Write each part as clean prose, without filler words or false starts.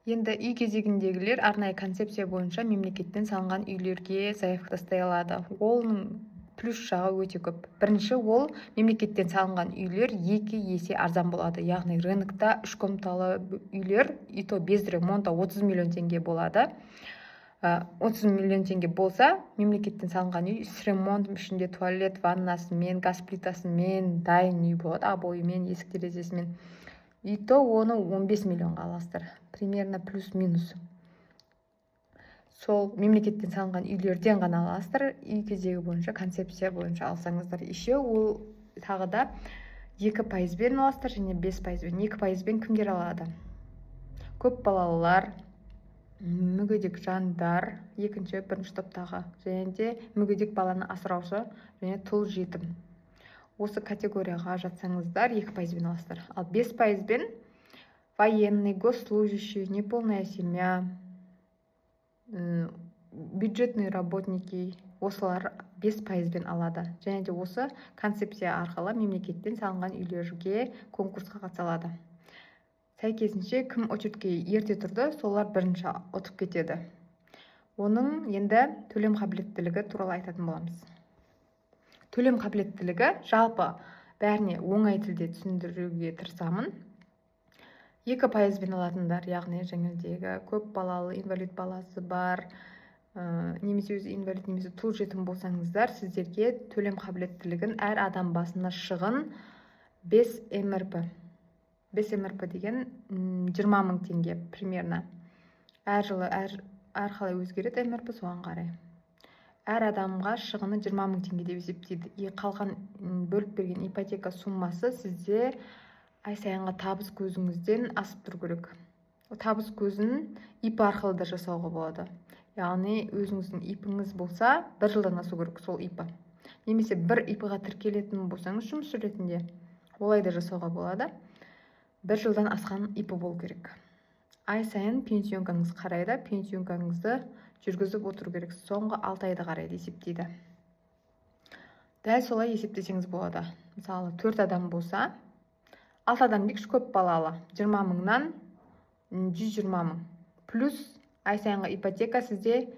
Енді үй кезегіндегілер арнайы концепция бойынша мемлекеттен салынған үйлерге заявка тастай алады. Оның плюс жағы өте көп. Бірінші, ол мемлекеттен салынған үйлер 2 есе арзан болады. Яғни рынокта 3 комнаталы үйлер, и то без ремонта 30 миллион теңге болады. 30 миллион теңге болса, мемлекеттен салынған үй с ремонтом, ішінде туалет, ваннасымен, газ плитасымен дайын үй болады, обойымен, есік терезесімен. И то оны 15 миллионға аласыздар. Примерно плюс-минус. Сол мемлекеттен салынған үйлерден ғана аласыздар. Үй кезегі бойынша, концепция бойынша алсаңыздар. Еще ол тағы да 2%-бен аласыздар және 5%-бен. 2%-бен кімдер алады? Көп балалылар, мүгедек жандар, бірінші топтағы, және де мүгедек баланы асыраушы және тұл жетім. Осы категорияға жатсаңыздар 2%-бен аласыздар. Ал 5%-бен военный, госслужащий, неполная семья, бюджетные работники, осылар 5%-бен алады. Және де осы концепция арқылы мемлекеттен салынған үйлерге конкурсқа қатыса. Сәйкесінше кім очередке ерте тұрды, солар бірінші ұтып кетеді. Оның енді төлем қабілеттілігі туралы айтатын боламыз. Төлем қабілеттілігі жалпы бәріне оңай тілде түсіндіруге тырысамын. 2%-бен алатындар, яғни жаңылдегі көп балалы, инвалид баласы бар, немесе өзі инвалид, немесе тұл жетім болсаңыздар, сіздерге төлем қабілеттілігін әр адам басына шығын 5 МРП. 5 МРП деген 20 000 теңге примерно. Әр жылы әр қалай өзгереді МРП соған қарай. Әр адамға шығыны 20 000 теңге деп есептейді. Қалған бөліп берген ипотека суммасы сізде ай сайынғы табыс көзіңізден асып тұру керек. Табыс көзін ИП арқылы да жасауға болады. Яғни өзіңіздің ИПіңіз болса, 1 жылдан асу керек сол ИП. Немесе бір ИП-ға тіркелетін болсаңыз жұмыс ретінде, олай да жасауға болады. 1 жылдан асқан ИП болу керек. Ай сайын пенсионкаңыз қарайды, пенсионкаңызды жүргізіп отыру керек. Соңғы 6 айды қарайды, есептейді. Дәл солай есептесеңіз болады. Мысалы, 4 адам болса, 6 адам дейікші көп балалы, 20 000-нан 120 000. Плюс ай сайынғы ипотека сізде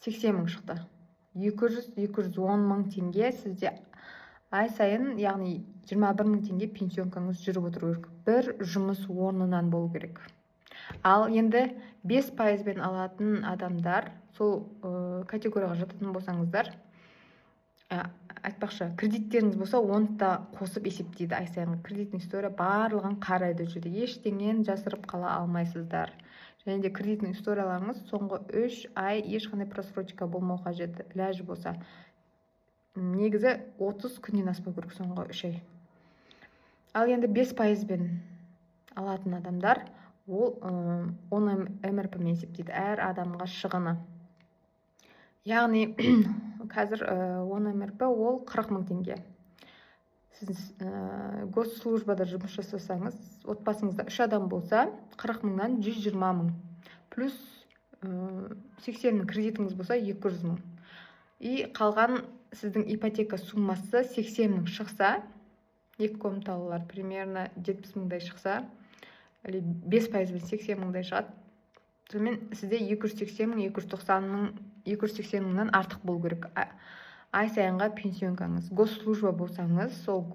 80 000 шықты. 200-210 000 теңге сізде ай сайын, яғни 21 000 теңге пенсионкаңыз жүріп отыру керек. Бір жұмыс орнынан болу керек. Ал енді 5%-бен алатын адамдар, сол категорияға жататын болсаңыздар, айтпақшы, кредиттеріңіз болса, оны да қосып есептейді ай сайынғы. Кредитный история барлығын қарайды жүрді. Ештеңен жасырып қала алмайсыздар. Және де кредитный историяларыңыз соңғы 3 ай ешқандай просрочка болмау қажет. Ләжі болса, негізі 30 күннен аспау керек соңғы 3 ай. Ал енді 5%-бен алатын адамдар, ол 10 МРП-мен есептейді әр адамға шығыны. Яғни қазір 10 МРП ол 40 000 теңге. Сіз госслужбада жұмыс жасасаңыз, отбасыңызда 3 адам болса, 40 000-нан 120 000. Плюс 80 000 кредитіңіз болса, 200 000. И қалған сіздің ипотека суммасы 80 000 шықса, 2 комнаталылар примерно 70 000-дай шықса, 5%-бен 80 000-дай шығады. Сонымен сізде 280 000, 280 000-нан артық болу керек. Ай сайынға пенсионкаңыз. Госслужба болсаңыз, сол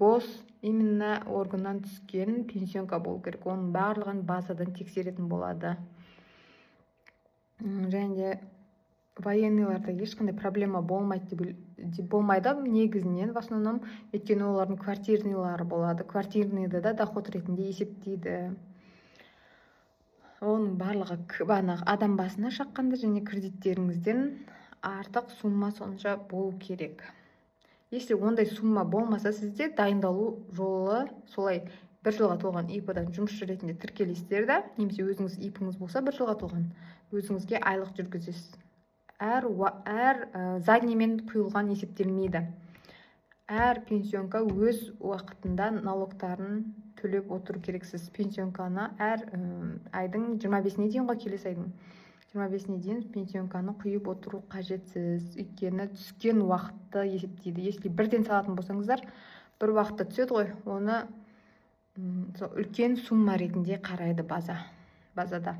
именно органнан түскен пенсионка болу керек. Оның барлығын базадан тексеретін болады. Және де военныйларда ешқандай проблема болмайды. Негізінен, в основном, өйткені олардың квартирныйлары болады. Квартирныйды да доход ретінде есептейді. Оның барлығы адам басына шаққанда және кредиттеріңізден артық сумма сонша болу керек. Если ондай сумма болмаса, сізде дайындалу жолы солай 1 жылға толған ИП-дан жұмысшы ретінде тіркелесіздер да, немесе өзіңіз ИП-іңіз болса 1 жылға толған, өзіңізге айлық жүргізесіз. Әр заднемен құйылған есептелмейді. Әр пенсионка өз уақытында налогтарын төлеп отыру керексіз. Пенсионканы әр айдың 25-не дейін келесі айдың 25-не дейін пенсионканы құйып отыру қажетсіз. Өйткені түскен уақытты есептейді. Если бірден салатын болсаңыздар, бір уақытта түседі ғой, оны үлкен сумма ретінде қарайды базада.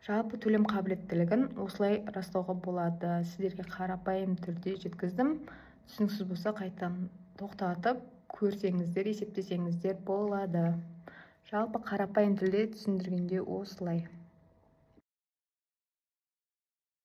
Жалпы төлем қабілеттілігін осылай растауға болады. Сіздерге қарапайым түрде жеткіздім. Түсініксіз болса қайтадан тоқтатып көрсеңіздер, есептесеңіздер болады. Жалпы қарапайым тілде түсіндіргенде осылай.